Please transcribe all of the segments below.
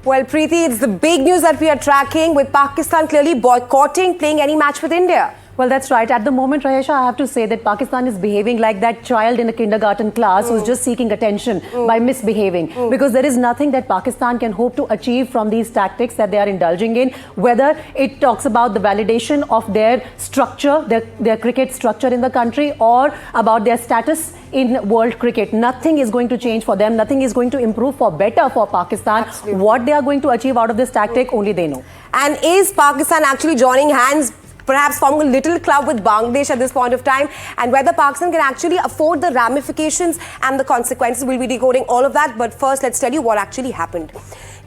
Well, Preeti, it's the big news that we are tracking, with Pakistan clearly boycotting playing any match with India. Well, that's right. At the moment, Rahesha, I have to say that Pakistan is behaving like that child in a kindergarten class who's just seeking attention by misbehaving. Because there is nothing that Pakistan can hope to achieve from these tactics that they are indulging in, whether it talks about the validation of their structure, their cricket structure in the country, or about their status in world cricket. Nothing is going to change for them. Nothing is going to improve for better for Pakistan. Absolutely. What they are going to achieve out of this tactic, only they know. And is Pakistan actually joining hands, perhaps forming a little club with Bangladesh at this point of time, and whether Pakistan can actually afford the ramifications and the consequences? We'll be decoding all of that, but first let's tell you what actually happened.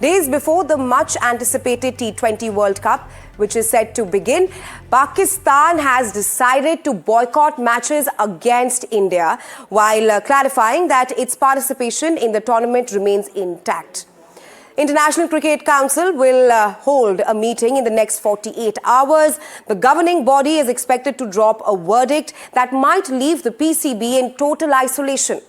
Days before the much anticipated T20 World Cup, which is set to begin, Pakistan has decided to boycott matches against India, while clarifying that its participation in the tournament remains intact. International Cricket Council will hold a meeting in the next 48 hours. The governing body is expected to drop a verdict that might leave the PCB in total isolation.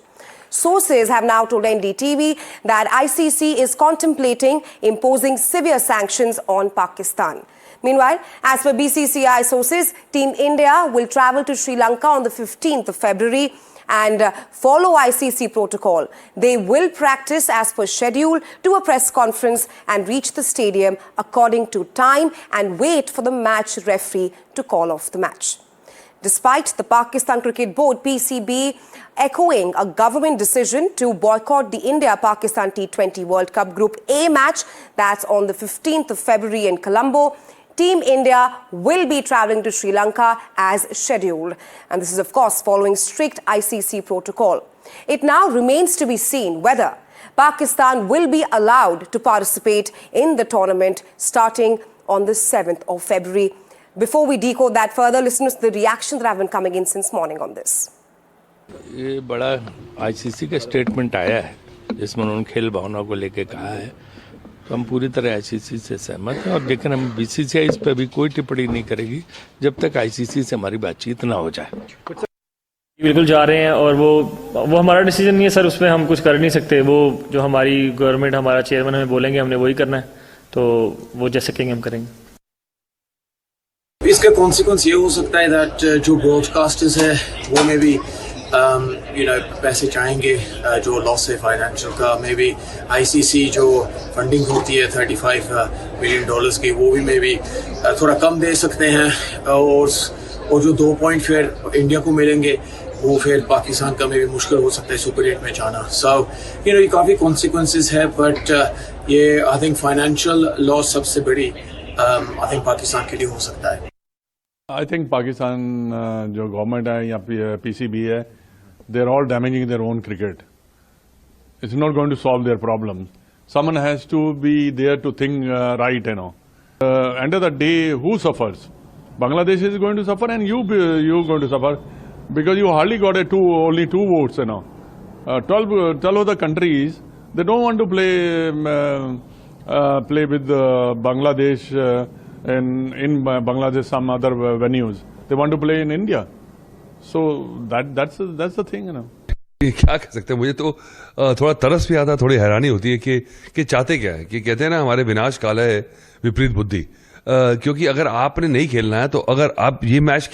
Sources have now told NDTV that ICC is contemplating imposing severe sanctions on Pakistan. Meanwhile, as per BCCI sources, Team India will travel to Sri Lanka on the 15th of February and follow ICC protocol. They will practice as per schedule, do a press conference and reach the stadium according to time and wait for the match referee to call off the match. Despite the Pakistan Cricket Board, PCB, echoing a government decision to boycott the India-Pakistan T20 World Cup Group A match that's on the 15th of February in Colombo, Team India will be travelling to Sri Lanka as scheduled. And this is, of course, following strict ICC protocol. It now remains to be seen whether Pakistan will be allowed to participate in the tournament starting on the 7th of February. Before we decode that further, listen to the reaction that have been coming in since morning on this. ये बड़ा ICC का statement आया है जिसमें उन्होंने खेल भावना को लेके कहा है, तो हम पूरी तरह ICC से सहमत हैं, और लेकिन हम BCCI इस पर भी कोई टिप्पणी नहीं करेगी जब तक ICC से हमारी बातचीत ना हो जाए। बिल्कुल जा रहे हैं, और वो हमारा डिसीजन नहीं है सर, उसमें हम कुछ कर नहीं सकते। वो जो हमारी गवर्नमेंट, हमारा चेयरमैन हमें बोलेंगे, हमने वही करना है, तो वो जैसे कहेंगे हम करेंगे। इसका कॉन्सिक्वेंस ये हो सकता है दैट जो ब्रॉडकास्टर्स है वो में भी पैसे चाहेंगे, जो लॉस है फाइनेंशियल का, मे बी ICC जो फंडिंग होती है $35 मिलियन की, वो भी मे बी थोड़ा कम दे सकते हैं, और जो 2 पॉइंट फिर इंडिया को मिलेंगे वो फिर पाकिस्तान का में भी मुश्किल हो सकता है सुपर 8 में जाना। सो ये काफ़ी कॉन्सिक्वेंसेस है, बट ये आई थिंक फाइनेंशियल लॉस सबसे बड़ी आई थिंक पाकिस्तान के लिए हो सकता है। आई थिंक पाकिस्तान जो गवर्नमेंट है या PCB है, they are all damaging their own cricket. It's not going to solve their problems. Someone has to be there to think right, End of the day, who suffers? Bangladesh is going to suffer, and you going to suffer, because you hardly got only two votes, 12 other countries, they don't want to play with Bangladesh in Bangladesh, some other venues. They want to play in India. So that's the thing, क्या कह सकते हैं। मुझे तो थोड़ा तरस भी आता, थोड़ी हैरानी होती है कि चाहते क्या है। कि कहते हैं ना, हमारे विनाश काल है विपरीत बुद्धि। क्योंकि अगर आपने नहीं खेलना है, तो अगर आप ये मैच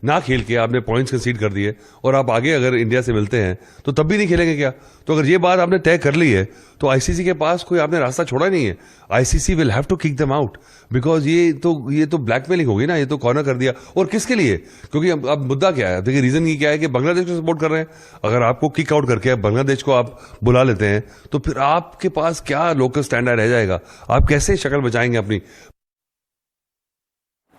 ना खेल के आपने पॉइंट्स कंसीड कर दिए और आप आगे अगर इंडिया से मिलते हैं, तो तब भी नहीं खेलेंगे क्या? तो अगर ये बात आपने तय कर ली है, तो ICC के पास कोई आपने रास्ता छोड़ा नहीं है। ICC will have to kick them out, because ये तो ब्लैकमेलिंग होगी ना, ये तो कॉर्नर कर दिया। और किसके लिए? क्योंकि अब मुद्दा क्या है? देखिए, रीजन ये क्या है कि बांग्लादेश को सपोर्ट कर रहे हैं। अगर आपको किक आउट करके बांग्लादेश को आप बुला लेते हैं, तो फिर आपके पास क्या लोकल स्टैंडर्ड रह जाएगा? आप कैसे शक्ल बचाएंगे अपनी?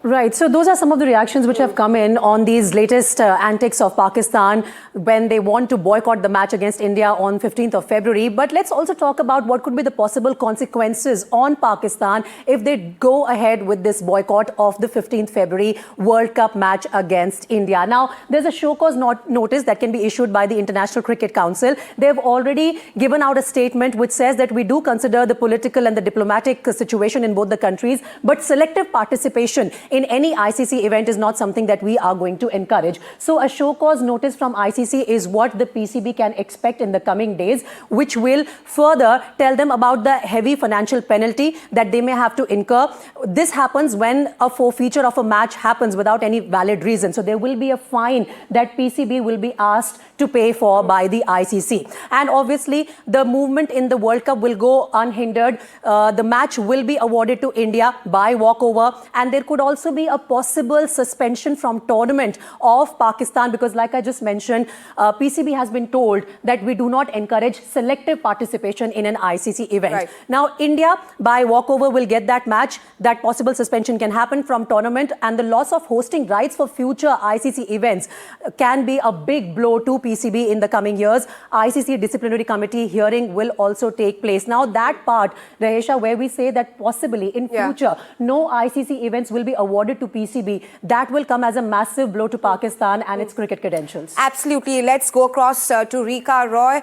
Right, so those are some of the reactions which have come in on these latest antics of Pakistan when they want to boycott the match against India on 15th of February. But let's also talk about what could be the possible consequences on Pakistan if they go ahead with this boycott of the 15th February World Cup match against India. Now, there's a show cause notice that can be issued by the International Cricket Council. They've already given out a statement which says that we do consider the political and the diplomatic situation in both the countries, but selective participation in any ICC event is not something that we are going to encourage. So a show cause notice from ICC is what the PCB can expect in the coming days, which will further tell them about the heavy financial penalty that they may have to incur. This happens when a forfeiture of a match happens without any valid reason. So there will be a fine that PCB will be asked to pay for by the ICC. And obviously, the movement in the World Cup will go unhindered. The match will be awarded to India by walkover. And there could also be a possible suspension from tournament of Pakistan because, like I just mentioned, PCB has been told that we do not encourage selective participation in an ICC event. Right. Now, India, by walkover, will get that match. That possible suspension can happen from tournament, and the loss of hosting rights for future ICC events can be a big blow to PCB in the coming years. ICC disciplinary committee hearing will also take place. Now, that part, Rahesha, where we say that possibly in future, no ICC events will be awarded to PCB, that will come as a massive blow to Pakistan and its cricket credentials. Absolutely. Let's go across to Rika Roy.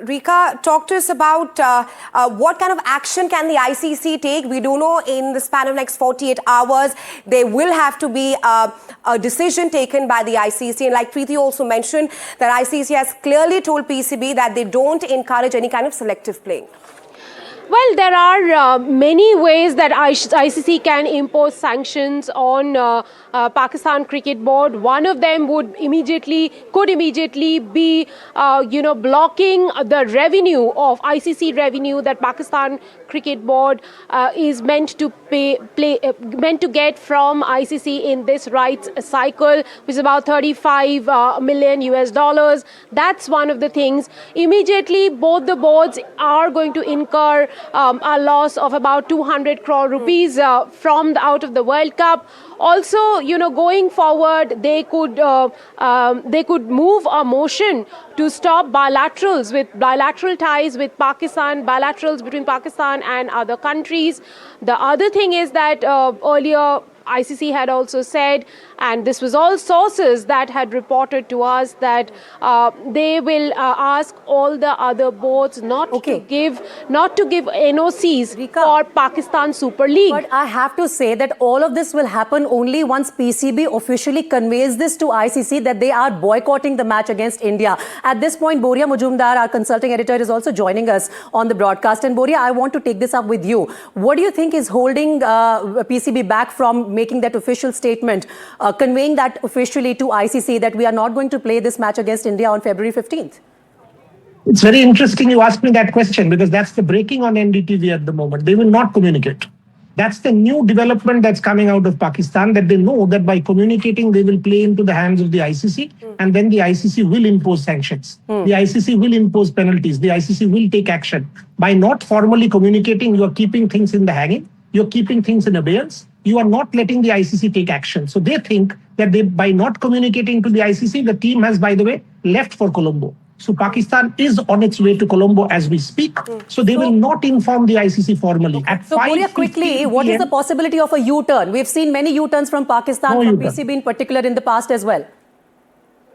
Rika, talk to us about what kind of action can the ICC take? We do know in the span of next 48 hours, there will have to be a decision taken by the ICC. And like Preeti also mentioned, that ICC has clearly told PCB that they don't encourage any kind of selective playing. Well, there are many ways that ICC can impose sanctions on Pakistan Cricket Board. One of them could immediately be, blocking the revenue of ICC revenue that Pakistan Cricket Board is meant to get from ICC in this rights cycle, which is about $35 million US. That's one of the things. Immediately, both the boards are going to incur a loss of about 200 crore rupees out of the World Cup. Also, going forward, they could move a motion to stop bilateral ties with Pakistan, bilaterals between Pakistan and other countries. The other thing is that earlier ICC had also said, and this was all sources that had reported to us, that they will ask all the other boards not to give NOCs for Pakistan Super League. But I have to say that all of this will happen only once PCB officially conveys this to ICC that they are boycotting the match against India. At this point, Boria Majumdar, our consulting editor, is also joining us on the broadcast. And Boria, I want to take this up with you. What do you think is holding PCB back from making that official statement, conveying that officially to ICC that we are not going to play this match against India on February 15th? It's very interesting you asked me that question because that's the breaking on NDTV at the moment. They will not communicate. That's the new development that's coming out of Pakistan, that they know that by communicating, they will play into the hands of the ICC and then the ICC will impose sanctions. The ICC will impose penalties. The ICC will take action. By not formally communicating, you are keeping things in the hanging. You're keeping things in abeyance. You are not letting the ICC take action. So they think that by not communicating to the ICC, the team has, by the way, left for Colombo. So Pakistan is on its way to Colombo as we speak. So they will not inform the ICC formally. At so Boria, quickly, what is the possibility of a U-turn? We've seen many U-turns from Pakistan, from PCB in particular in the past as well.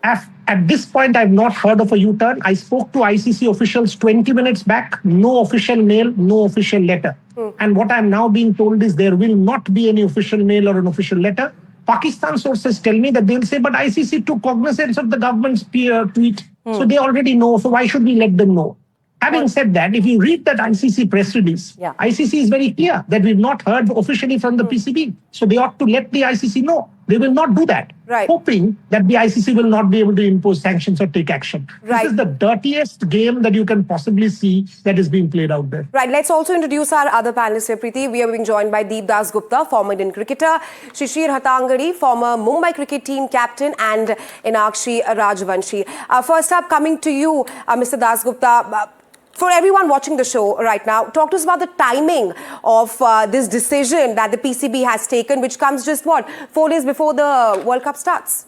At this point, I've not heard of a U-turn. I spoke to ICC officials 20 minutes back. No official mail, no official letter. And what I'm now being told is there will not be any official mail or an official letter. Pakistan sources tell me that they'll say, but ICC took cognizance of the government's tweet. So they already know. So why should we let them know? Having said that, if you read that ICC press release, ICC is very clear that we've not heard officially from the PCB. So they ought to let the ICC know. They will not do that, hoping that the ICC will not be able to impose sanctions or take action. This is the dirtiest game that you can possibly see that is being played out there. Right. Let's also introduce our other panelists here, Preeti. We are being joined by Deep Das Gupta, former Indian cricketer, Shishir Hatangadi, former Mumbai cricket team captain, and Inakshi Rajvanshi. First up, coming to you, Mr. Das Gupta. For everyone watching the show right now, talk to us about the timing of this decision that the PCB has taken, which comes just, 4 days before the World Cup starts?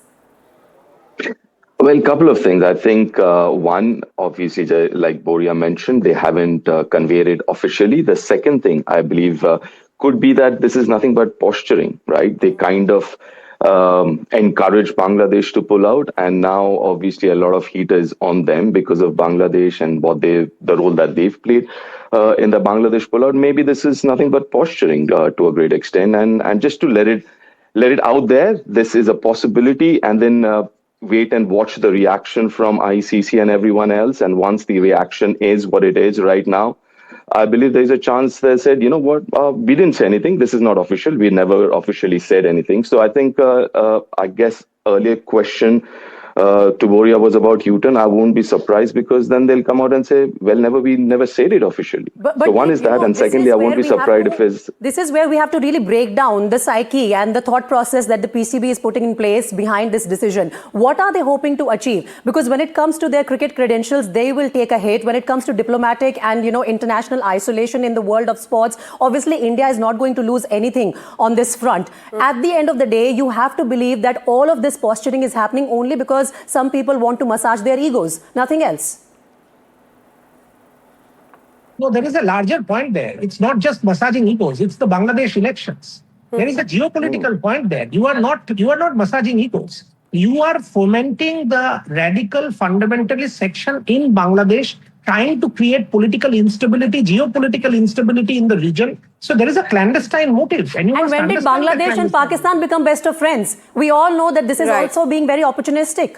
Well, a couple of things. I think one, obviously, like Boria mentioned, they haven't conveyed it officially. The second thing, I believe, could be that this is nothing but posturing, right? They kind of encourage Bangladesh to pull out, and now obviously a lot of heat is on them because of Bangladesh and the role that they've played in the Bangladesh pullout. Maybe this is nothing but posturing to a great extent, and just to let it let it out there. This is a possibility, and then wait and watch the reaction from ICC and everyone else. And once the reaction is what it is right now, I believe there is a chance they said, you know what, we didn't say anything. This is not official. We never officially said anything. So I think, I guess, earlier question to Boria was about U-turn. I won't be surprised, because then they'll come out and say, well, we never said it officially. But so one is that, and secondly, I won't be surprised if it's... This is where we have to really break down the psyche and the thought process that the PCB is putting in place behind this decision. What are they hoping to achieve? Because when it comes to their cricket credentials, they will take a hit. When it comes to diplomatic and, international isolation in the world of sports, obviously India is not going to lose anything on this front. At the end of the day, you have to believe that all of this posturing is happening only because some people want to massage their egos, nothing else. No, there is a larger point there. It's not just massaging egos. It's the Bangladesh elections. There is a geopolitical point there. You are not massaging egos. You are fomenting the radical fundamentalist section in Bangladesh, trying to create political instability, geopolitical instability in the region. So there is a clandestine motive. And when did Bangladesh and Pakistan become best of friends? We all know that this is also being very opportunistic.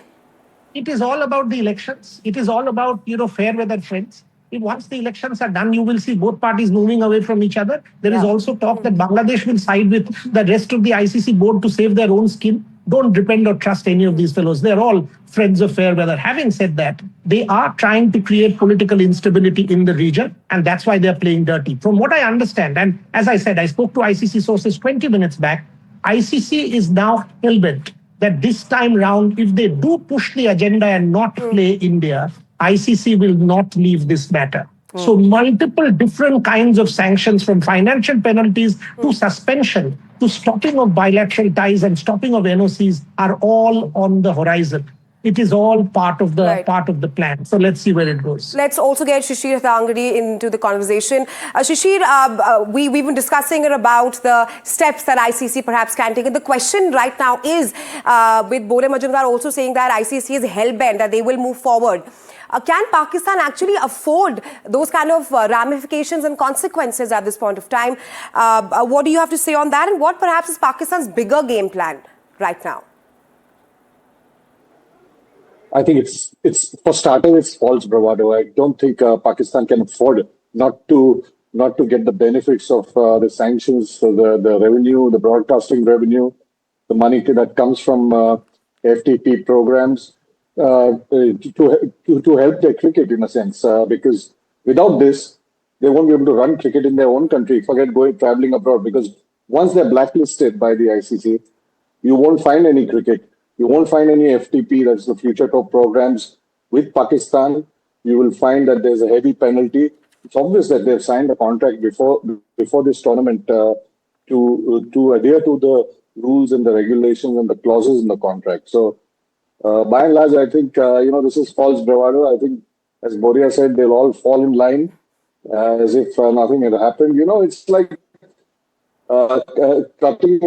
It is all about the elections. It is all about, fair weather friends. If once the elections are done, you will see both parties moving away from each other. There is also talk that Bangladesh will side with the rest of the ICC board to save their own skin. Don't depend or trust any of these fellows. They're all friends of fair weather. Having said that, they are trying to create political instability in the region, and that's why they're playing dirty. From what I understand, and as I said, I spoke to ICC sources 20 minutes back, ICC is now hell-bent that this time round, if they do push the agenda and not play India, ICC will not leave this matter. So multiple different kinds of sanctions, from financial penalties to suspension to stopping of bilateral ties and stopping of NOCs, are all on the horizon. It is all part of the plan. So let's see where it goes. Let's also get Shishir Thangadi into the conversation. Shishir, we've been discussing about the steps that ICC perhaps can take. And the question right now is, with Bole Majumdar also saying that ICC is hell-bent, that they will move forward. Can Pakistan actually afford those kind of ramifications and consequences at this point of time? What do you have to say on that? And what perhaps is Pakistan's bigger game plan right now? I think it's for starters, it's false bravado. I don't think Pakistan can afford not to get the benefits of the sanctions, the revenue, the broadcasting revenue, the money that comes from FTP programs to help their cricket in a sense. Because without this, they won't be able to run cricket in their own country. Forget traveling abroad. Because once they're blacklisted by the ICC, you won't find any cricket. You won't find any FTP, that's the future top programs with Pakistan. You will find that there's a heavy penalty. It's obvious that they've signed a contract before this tournament to adhere to the rules and the regulations and the clauses in the contract. So by and large, I think, this is false bravado. I think, as Boria said, they'll all fall in line as if nothing had happened. It's like cutting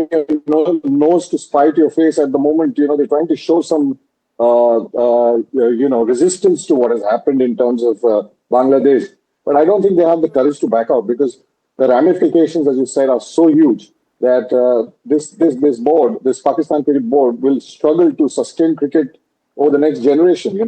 your nose to spite your face at the moment. They're trying to show some, resistance to what has happened in terms of Bangladesh. But I don't think they have the courage to back out, because the ramifications, as you said, are so huge that this Pakistan Cricket Board will struggle to sustain cricket over the next generation,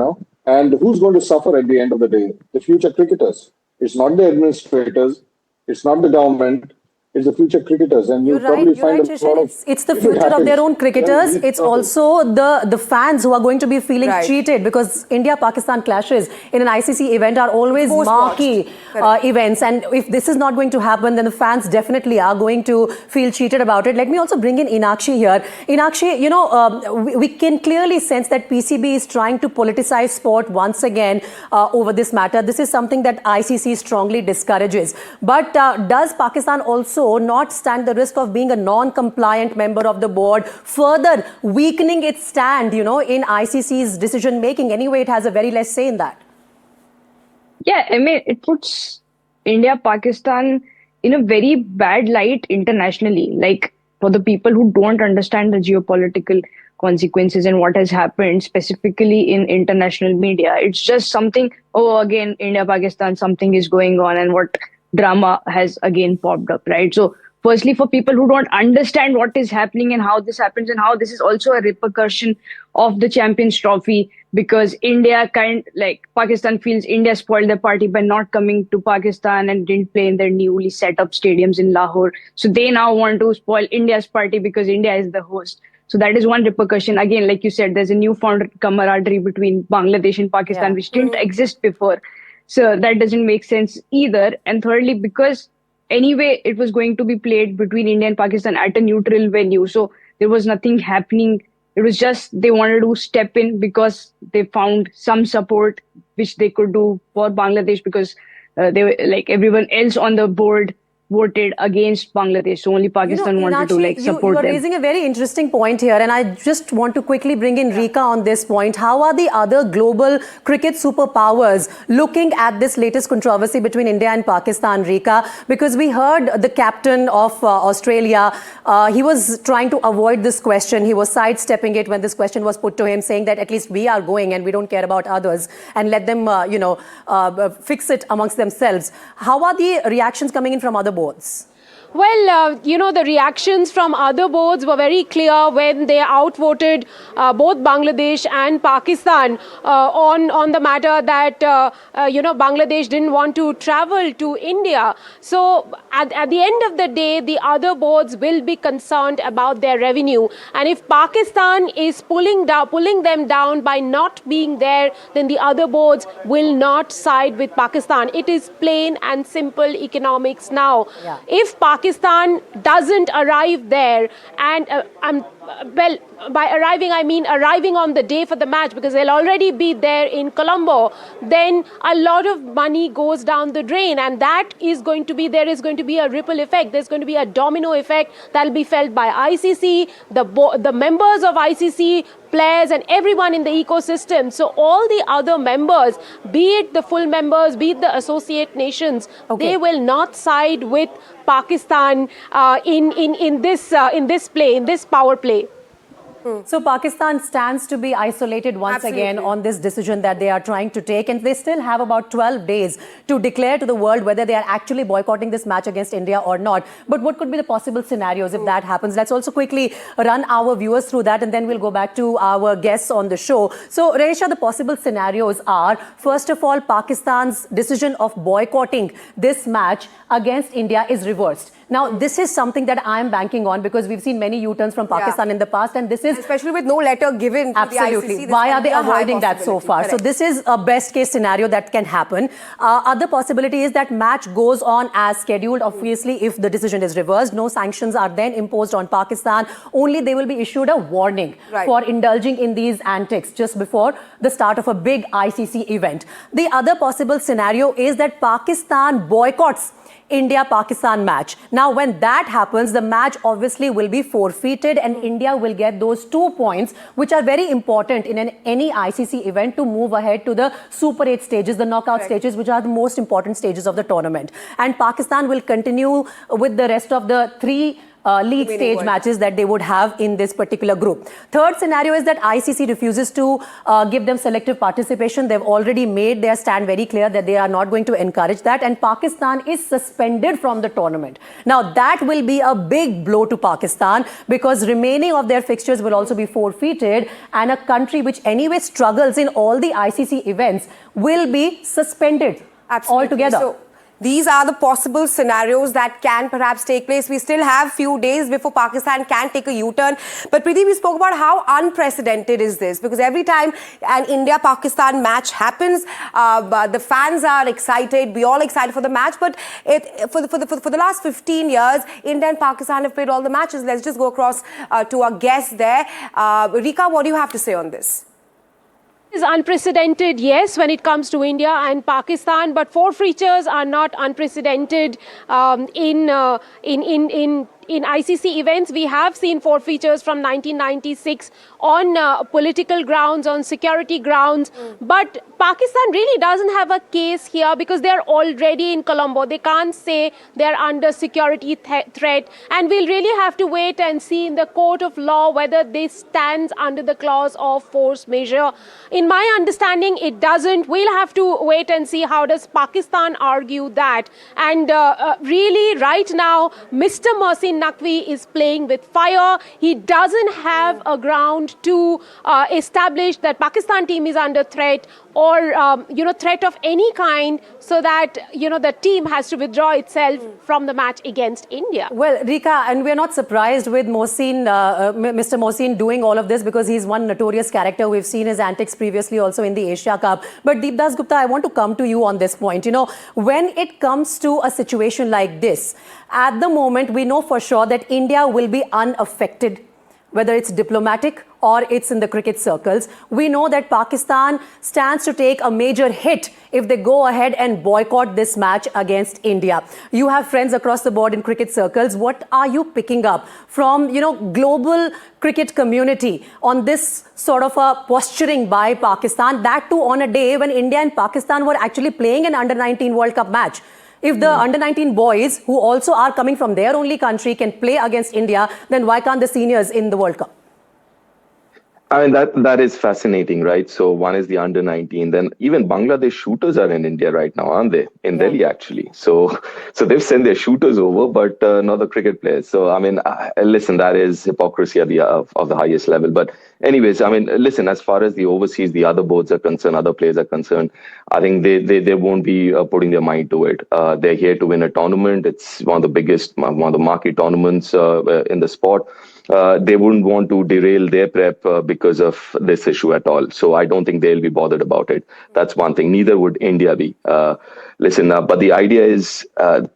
And who's going to suffer at the end of the day? The future cricketers. It's not the administrators. It's not the government. It's the future cricketers, and you'll probably find a lot of... It's the future of their own cricketers. It's also the fans who are going to be feeling cheated, because India-Pakistan clashes in an ICC event are always marquee events. And if this is not going to happen, then the fans definitely are going to feel cheated about it. Let me also bring in Inakshi here. Inakshi, we can clearly sense that PCB is trying to politicize sport once again over this matter. This is something that ICC strongly discourages. But does Pakistan also not stand the risk of being a non-compliant member of the board, further weakening its stand, in ICC's decision-making? Anyway, it has a very less say in that. Yeah, I mean, it puts India, Pakistan in a very bad light internationally. Like, for the people who don't understand the geopolitical consequences and what has happened specifically in international media, it's just something, again, India, Pakistan, something is going on, and what drama has again popped up, right? So firstly for people who don't understand what is happening and how this happens and how this is also a repercussion of the Champions Trophy, because Pakistan feels India spoiled their party by not coming to Pakistan and didn't play in their newly set up stadiums in Lahore. So they now want to spoil India's party because India is the host. So that is one repercussion. Again, like you said, there's a newfound camaraderie between Bangladesh and Pakistan, which didn't exist before. So that doesn't make sense either. And thirdly, because anyway, it was going to be played between India and Pakistan at a neutral venue. So there was nothing happening. It was just they wanted to step in because they found some support which they could do for Bangladesh, because they were like everyone else on the board voted against Bangladesh. So only Pakistan wanted to support them. You are raising a very interesting point here, and I just want to quickly bring in Rika on this point. How are the other global cricket superpowers looking at this latest controversy between India and Pakistan, Rika? Because we heard the captain of Australia, he was trying to avoid this question. He was sidestepping it when this question was put to him, saying that at least we are going and we don't care about others and let them, fix it amongst themselves. How are the reactions coming in from other boards? Well, the reactions from other boards were very clear when they outvoted both Bangladesh and Pakistan on the matter that, Bangladesh didn't want to travel to India. So at the end of the day, the other boards will be concerned about their revenue. And if Pakistan is pulling them down by not being there, then the other boards will not side with Pakistan. It is plain and simple economics now. Yeah. If Pakistan doesn't arrive there, and by arriving I mean arriving on the day for the match, because they'll already be there in Colombo, then a lot of money goes down the drain, and there is going to be a ripple effect. There's going to be a domino effect that'll be felt by ICC, the members of ICC, players, and everyone in the ecosystem. So all the other members, be it the full members, be it the associate nations, they will not side with Pakistan in this power play. So Pakistan stands to be isolated once again on this decision that they are trying to take, and they still have about 12 days to declare to the world whether they are actually boycotting this match against India or not. But what could be the possible scenarios if that happens? Let's also quickly run our viewers through that, and then we'll go back to our guests on the show. So Resha, the possible scenarios are, first of all, Pakistan's decision of boycotting this match against India is reversed. Now, this is something that I am banking on, because we've seen many U-turns from Pakistan in the past, and this is... Especially with no letter given to the ICC. Why are they avoiding that so far? Correct. So this is a best case scenario that can happen. Other possibility is that match goes on as scheduled. Obviously, if the decision is reversed, no sanctions are then imposed on Pakistan. Only they will be issued a warning for indulging in these antics just before the start of a big ICC event. The other possible scenario is that Pakistan boycotts India-Pakistan match. Now, when that happens, the match obviously will be forfeited, and India will get those 2 points, which are very important in any ICC event to move ahead to the Super 8 stages, the knockout stages, which are the most important stages of the tournament. And Pakistan will continue with the rest of the 3 league stage matches that they would have in this particular group. Third scenario is that ICC refuses to give them selective participation. They've already made their stand very clear that they are not going to encourage that, and Pakistan is suspended from the tournament. Now, that will be a big blow to Pakistan, because remaining of their fixtures will also be forfeited, and a country which anyway struggles in all the ICC events will be suspended altogether. So, these are the possible scenarios that can perhaps take place. We still have few days before Pakistan can take a U-turn. But Preeti, we spoke about how unprecedented is this, because every time an India-Pakistan match happens, the fans are excited. We're all excited for the match. But for the last 15 years, India and Pakistan have played all the matches. Let's just go across to our guest there. Rika, what do you have to say on this? Is unprecedented, yes, when it comes to India and Pakistan, but forfeitures are not unprecedented in in ICC events, we have seen forfeitures from 1996 on political grounds, on security grounds. But Pakistan really doesn't have a case here because they're already in Colombo. They can't say they're under security threat. And we'll really have to wait and see in the court of law whether this stands under the clause of force majeure. In my understanding, it doesn't. We'll have to wait and see how does Pakistan argue that. And really, right now, Mr. Mohsin Naqvi is playing with fire. He doesn't have a ground to establish that Pakistan team is under threat or threat of any kind, so that the team has to withdraw itself from the match against India. Well, Rika, and we're not surprised with Mohsin, Mr. Mohsin doing all of this because he's one notorious character. We've seen his antics previously also in the Asia Cup. But Deepdas Gupta, I want to come to you on this point. When it comes to a situation like this, at the moment, we know for sure that India will be unaffected, whether it's diplomatic or it's in the cricket circles. We know that Pakistan stands to take a major hit if they go ahead and boycott this match against India. You have friends across the board in cricket circles. What are you picking up from, global cricket community on this sort of a posturing by Pakistan, that too on a day when India and Pakistan were actually playing an Under-19 World Cup match? If the Under-19 boys, who also are coming from their only country, can play against India, then why can't the seniors in the World Cup? I mean, that is fascinating, right? So one is the under-19, then even Bangladesh shooters are in India right now, aren't they? In Delhi, actually. So they've sent their shooters over, but not the cricket players. So, I mean, listen, that is hypocrisy at of the highest level. But anyways, I mean, listen, as far as the overseas, the other boards are concerned, other players are concerned, I think they won't be putting their mind to it. They're here to win a tournament. It's one of the biggest, one of the marquee tournaments in the sport. They wouldn't want to derail their prep because of this issue at all. So I don't think they'll be bothered about it. That's one thing. Neither would India be. But the idea is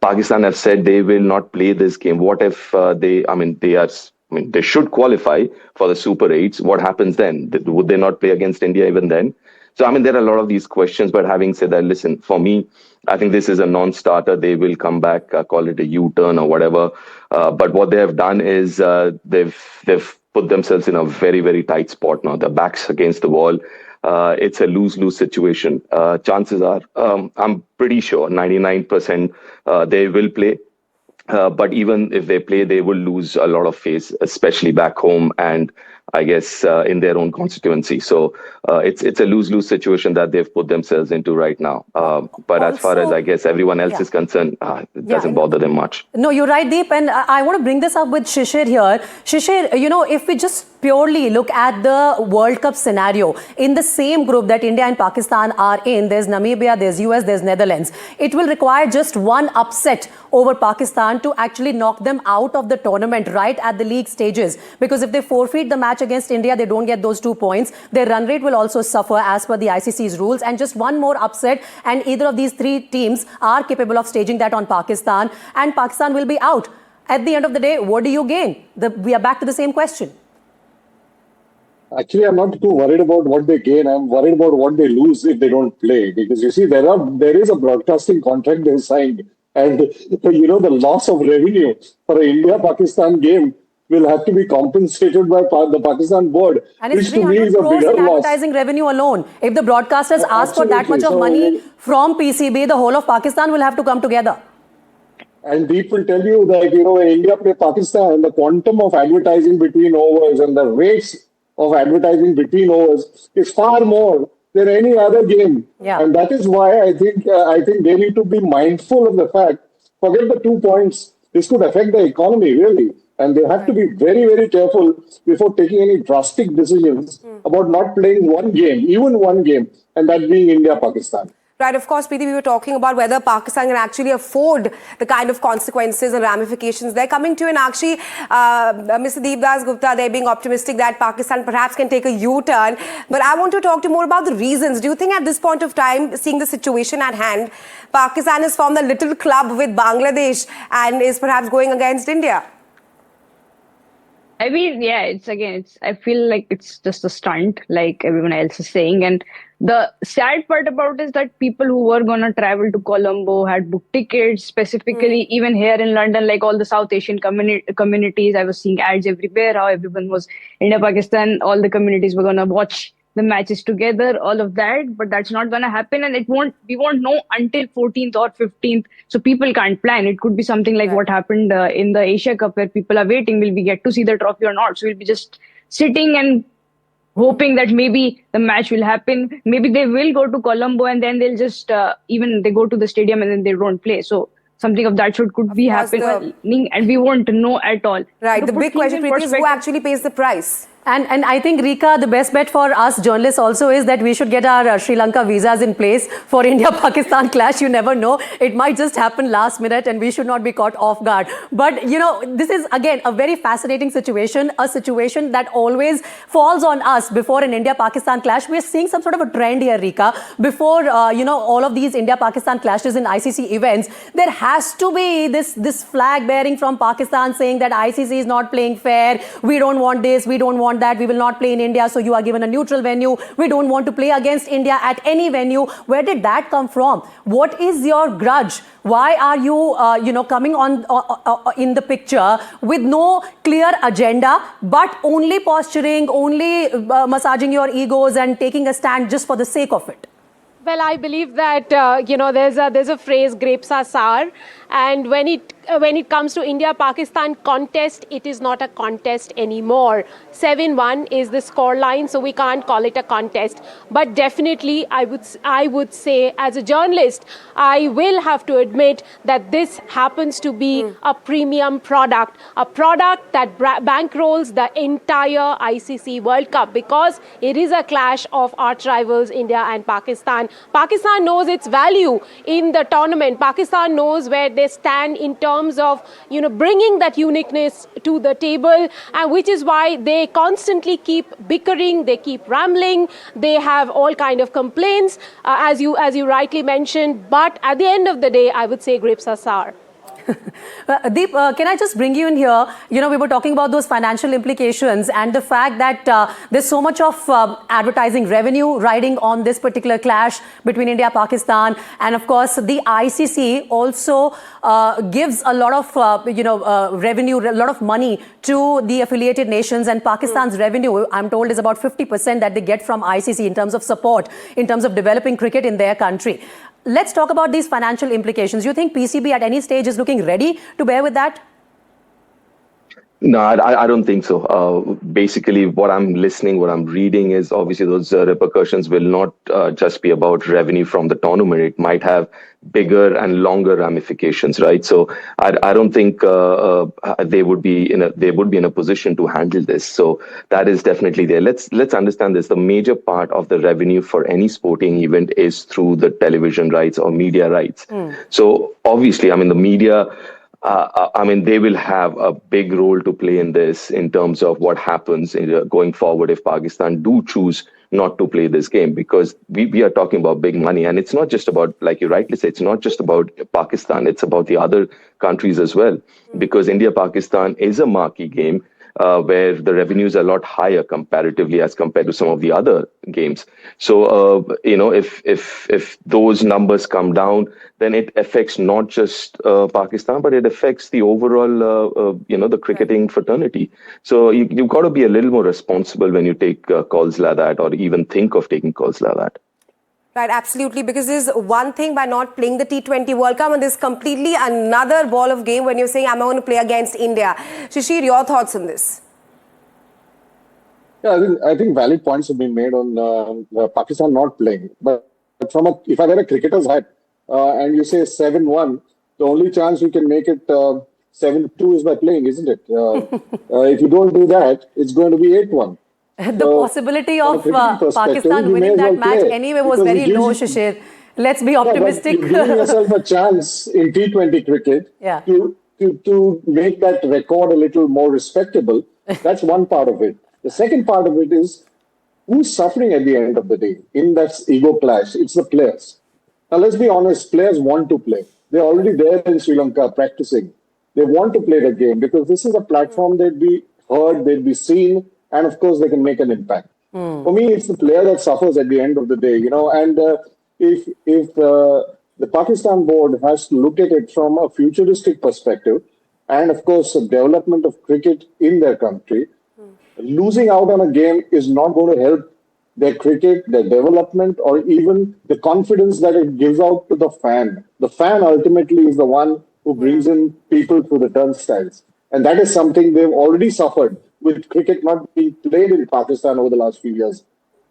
Pakistan have said they will not play this game. What if they should qualify for the Super 8s. What happens then? Would they not play against India even then? So, I mean, there are a lot of these questions, but having said that, listen, for me, I think this is a non-starter. They will come back, call it a U-turn or whatever. But what they have done is they've put themselves in a very, very tight spot now. Their backs against the wall. It's a lose-lose situation. Chances are, I'm pretty sure, 99% they will play. But even if they play, they will lose a lot of face, especially back home and I guess in their own constituency. So it's a lose-lose situation that they've put themselves into right now. But as far as I guess everyone else is concerned, it doesn't bother them much. No, you're right, Deep. And I want to bring this up with Shishir here. Shishir, if we just purely look at the World Cup scenario, in the same group that India and Pakistan are in, there's Namibia, there's US, there's Netherlands. It will require just one upset over Pakistan to actually knock them out of the tournament right at the league stages. Because if they forfeit the match against India, they don't get those 2 points. Their run rate will also suffer as per the ICC's rules. And just one more upset and either of these three teams are capable of staging that on Pakistan and Pakistan will be out. At the end of the day, what do you gain? We are back to the same question. Actually, I'm not too worried about what they gain. I'm worried about what they lose if they don't play. Because you see, there is a broadcasting contract they signed. And, the loss of revenue for an India-Pakistan game will have to be compensated by the Pakistan board, and it's which to me is a bigger loss. Advertising revenue alone. If the broadcasters ask for that much of money from PCB, the whole of Pakistan will have to come together. And Deep will tell you that, when India play Pakistan, the quantum of advertising between overs and the rates of advertising between overs is far more than any other game. Yeah. And that is why I think they need to be mindful of the fact, forget the 2 points, this could affect the economy, really. And they have to be very, very careful before taking any drastic decisions about not playing one game, even one game, and that being India-Pakistan. Right, of course, Preeti, we were talking about whether Pakistan can actually afford the kind of consequences and ramifications they're coming to. And actually, Mr. Deepdas Gupta, they're being optimistic that Pakistan perhaps can take a U-turn. But I want to talk to you more about the reasons. Do you think at this point of time, seeing the situation at hand, Pakistan has formed a little club with Bangladesh and is perhaps going against India? I mean, yeah, I feel like it's just a stunt, like everyone else is saying. And The sad part about is that people who were going to travel to Colombo had booked tickets, specifically even here in London, like all the South Asian communities. I was seeing ads everywhere, how everyone was India, Pakistan, all the communities were going to watch the matches together, all of that. But that's not going to happen. And we won't know until 14th or 15th. So people can't plan. It could be something like what happened in the Asia Cup, where people are waiting, will we get to see the trophy or not? So we'll be just sitting and hoping that maybe the match will happen. Maybe they will go to Colombo and then they'll just, even they go to the stadium and then they don't play. So something of that sort could be happening and we won't know at all. Right. The big question, Preeti, is who actually pays the price? And I think, Rika, the best bet for us journalists also is that we should get our Sri Lanka visas in place for India-Pakistan clash. You never know. It might just happen last minute and we should not be caught off guard. But, you know, this is, again, a very fascinating situation, a situation that always falls on us before an India-Pakistan clash. We're seeing some sort of a trend here, Rika. Before, you know, all of these India-Pakistan clashes in ICC events, there has to be this flag bearing from Pakistan saying that ICC is not playing fair. We don't want this. We don't want that. We will not play in India, so you are given a neutral venue. We don't want to play against India at any venue. Where did that come from? What is your grudge? Why are you, you know, coming on in the picture with no clear agenda, but only posturing, only massaging your egos and taking a stand just for the sake of it? Well, I believe that, you know, there's a phrase, grapes are sour. And when it comes to India-Pakistan contest, it is not a contest anymore. 7-1 is the scoreline, so we can't call it a contest. But definitely, I would say, as a journalist, I will have to admit that this happens to be a premium product, a product that bankrolls the entire ICC World Cup, because it is a clash of arch rivals, India and Pakistan. Pakistan knows its value in the tournament. Pakistan knows where they stand in terms of, you know, bringing that uniqueness to the table, and which is why they constantly keep bickering, they keep rambling, they have all kind of complaints, as you rightly mentioned. But at the end of the day, I would say grapes are sour. Deep, can I just bring you in here? You know, we were talking about those financial implications and the fact that there's so much of advertising revenue riding on this particular clash between India and Pakistan. And of course, the ICC also gives a lot of, you know, revenue, a lot of money to the affiliated nations. And Pakistan's revenue, I'm told, is about 50% that they get from ICC in terms of support, in terms of developing cricket in their country. Let's talk about these financial implications. You think PCB at any stage is looking ready to bear with that? No, I don't think so. Basically, what I'm listening, what I'm reading is obviously those repercussions will not just be about revenue from the tournament. It might have bigger and longer ramifications, right? So I don't think they would be in a position to handle this. So that is definitely there. Let's understand this. The major part of the revenue for any sporting event is through the television rights or media rights. So obviously, I mean, the media. I mean, they will have a big role to play in this in terms of what happens going forward if Pakistan do choose not to play this game, because we are talking about big money. And it's not just about, like you rightly say, it's not just about Pakistan. It's about the other countries as well, because India-Pakistan is a marquee game where the revenues are a lot higher comparatively as compared to some of the other games. So, you know, if those numbers come down, then it affects not just Pakistan, but it affects the overall, you know, the cricketing fraternity. So you've got to be a little more responsible when you take calls like that, or even think of taking calls like that. Right, absolutely, because there's one thing by not playing the T20 World Cup, and there's completely another ball of game when you're saying, I'm going to play against India. Shishir, your thoughts on this? Yeah, I think valid points have been made on Pakistan not playing. But if I wear a cricketer's hat and you say 7-1, the only chance you can make it 7-2 is by playing, isn't it? If you don't do that, it's going to be 8-1. The possibility of Pakistan winning that match anyway was very low, Shishir. Let's be optimistic. You're giving yourself a chance in T20 cricket to make that record a little more respectable. That's one part of it. The second part of it is who's suffering at the end of the day in that ego clash. It's the players. Now, let's be honest, players want to play. They're already there in Sri Lanka practicing. They want to play the game because this is a platform they'd be heard, they'd be seen, and of course, they can make an impact. For me, it's the player that suffers at the end of the day, and if the Pakistan board has to look at it from a futuristic perspective, and of course, the development of cricket in their country, losing out on a game is not going to help their cricket, their development, or even the confidence that it gives out to the fan. The fan ultimately is the one who brings in people through the turnstiles. And that is something they've already suffered with cricket not being played in Pakistan over the last few years.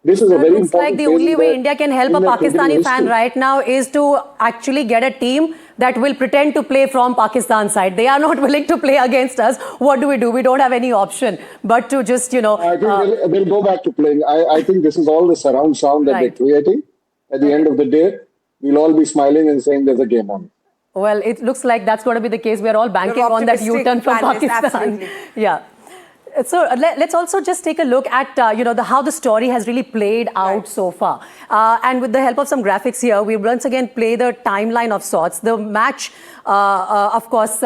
This is a very looks like important the phase only in way their- India can help a in their cricketing Pakistani fan history. right now is to actually get a team that will pretend to play from Pakistan side. They are not willing to play against us. What do? We don't have any option but to just, I think they'll go back to playing. I think this is all the surround sound that Right. they're creating. At the end of the day, we'll all be smiling and saying there's a game on. well, it looks like that's going to be the case. We are all banking You're on that optimistic, U-turn from panelists, Pakistan. absolutely. Yeah. So let's also just take a look at how the story has really played out so far, and with the help of some graphics here, we once again play the timeline of sorts. The match, of course,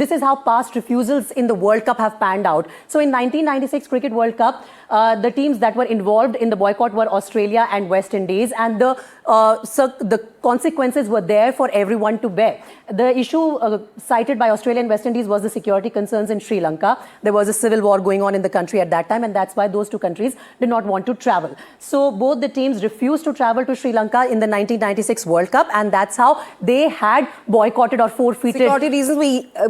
this is how past refusals in the World Cup have panned out. So in 1996 Cricket World Cup, the teams that were involved in the boycott were Australia and West Indies, and the consequences were there for everyone to bear. The issue cited by Australia and West Indies was the security concerns in Sri Lanka. There was a civil war going on in the country at that time, and that's why those two countries did not want to travel. So both the teams refused to travel to Sri Lanka in the 1996 World Cup, and that's how they had boycotted or forfeited. Security reasons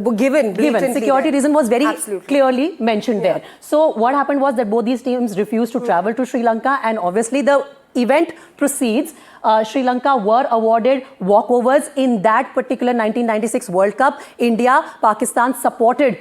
were given. Security reason was very Absolutely. clearly mentioned there. So what happened was that both these teams refused to travel to Sri Lanka, and obviously the event proceeds. Sri Lanka were awarded walkovers in that particular 1996 World Cup. India, Pakistan supported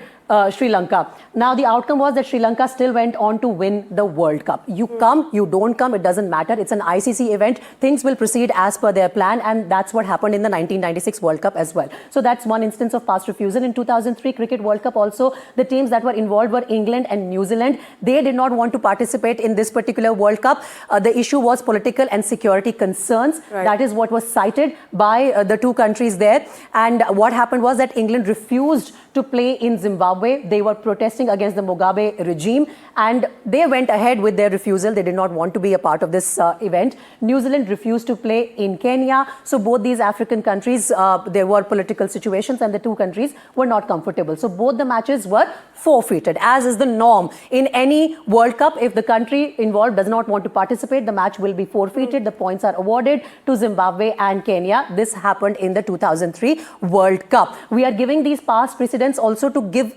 Sri Lanka. Now the outcome was that Sri Lanka still went on to win the World Cup. You come, you don't come, it doesn't matter. It's an ICC event. Things will proceed as per their plan, and that's what happened in the 1996 World Cup as well. So that's one instance of past refusal. In 2003 Cricket World Cup also, the teams that were involved were England and New Zealand. They did not want to participate in this particular World Cup. The issue was political and security concerns. Right. That is what was cited by the two countries there. And what happened was that England refused to play in Zimbabwe. They were protesting against the Mugabe regime, and they went ahead with their refusal. They did not want to be a part of this event. New Zealand refused to play in Kenya. So both these African countries, there were political situations, and the two countries were not comfortable. So both the matches were forfeited, as is the norm in any World Cup. If the country involved does not want to participate, the match will be forfeited. The points are awarded to Zimbabwe and Kenya. This happened in the 2003 World Cup. We are giving these past precedents also to give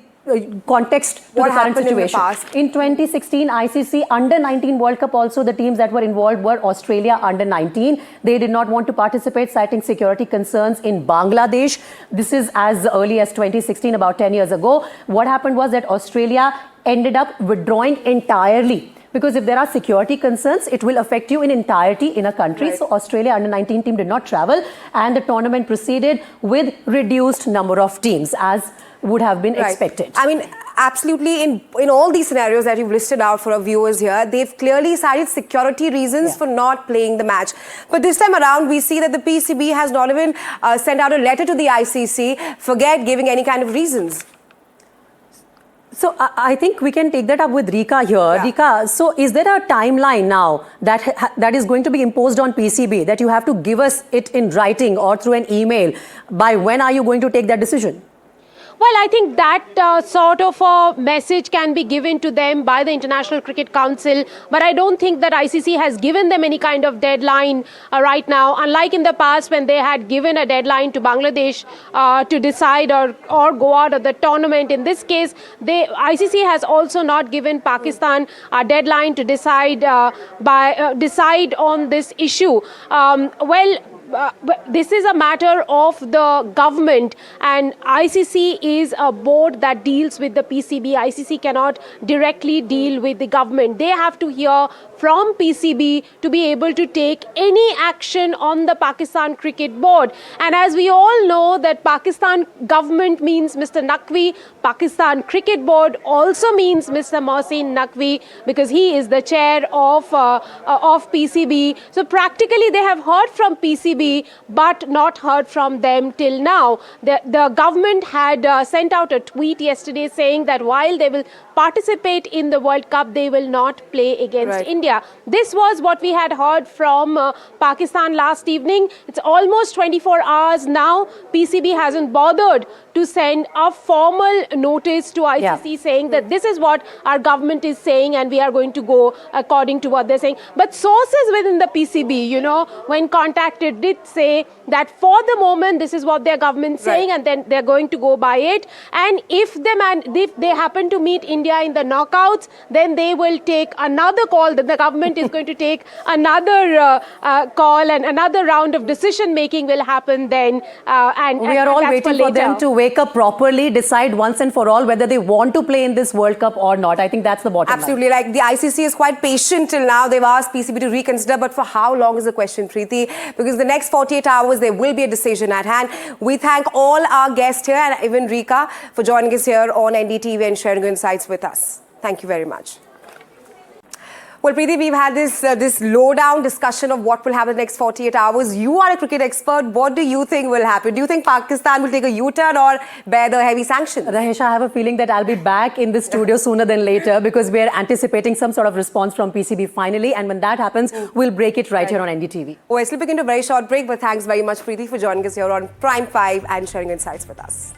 context to What the current happened in the situation. past? In 2016 ICC Under-19 World Cup also, the teams that were involved were Australia Under-19. They did not want to participate, citing security concerns in Bangladesh. This is as early as 2016, about 10 years ago. What happened was that Australia ended up withdrawing entirely. Because if there are security concerns, it will affect you in entirety in a country. Right. So Australia Under-19 team did not travel, and the tournament proceeded with reduced number of teams, as would have been Right. expected. I mean, absolutely, in all these scenarios that you've listed out for our viewers here, they've clearly cited security reasons for not playing the match. But this time around, we see that the PCB has not even sent out a letter to the ICC, forget giving any kind of reasons. So I think we can take that up with Rika here. Yeah. Rika, so is there a timeline now that is going to be imposed on PCB, that you have to give us it in writing or through an email? By when are you going to take that decision? Well, I think that sort of a message can be given to them by the International Cricket Council, but I don't think that ICC has given them any kind of deadline right now, unlike in the past when they had given a deadline to Bangladesh to decide or go out of the tournament. In this case, ICC has also not given Pakistan a deadline to decide decide on this issue. This is a matter of the government, and ICC is a board that deals with the PCB. ICC cannot directly deal with the government. They have to hear from PCB to be able to take any action on the Pakistan Cricket Board. And as we all know that Pakistan government means Mr. Naqvi, Pakistan Cricket Board also means Mr. Mohsin Naqvi, because he is the chair of PCB. So practically they have heard from PCB but not heard from them till now. The government had sent out a tweet yesterday saying that while they will participate in the World Cup, they will not play against India. This was what we had heard from Pakistan last evening. It's almost 24 hours now. PCB hasn't bothered to send a formal notice to ICC saying that this is what our government is saying and we are going to go according to what they're saying. But sources within the PCB, you know, when contacted, did say that for the moment this is what their government is saying, and then they're going to go by it. And if they happen to meet India in the knockouts, then they will take another call. That the government is going to take another call, and another round of decision making will happen then. And we are all waiting for them to wake up properly, decide once and for all whether they want to play in this World Cup or not. I think that's the bottom line. Absolutely. Like the ICC is quite patient till now. They've asked PCB to reconsider, but for how long is the question, Preeti? Because the next 48 hours, there will be a decision at hand. We thank all our guests here and even Rika for joining us here on NDTV and sharing your insights with us. Thank you very much. Well, Preeti, we've had this low-down discussion of what will happen in the next 48 hours. You are a cricket expert. What do you think will happen? Do you think Pakistan will take a U-turn or bear the heavy sanctions? Rahesh, I have a feeling that I'll be back in the studio sooner than later, because we're anticipating some sort of response from PCB finally. And when that happens, we'll break it right here on NDTV. We're slipping into a very short break, but thanks very much, Preeti, for joining us here on Prime 5 and sharing insights with us.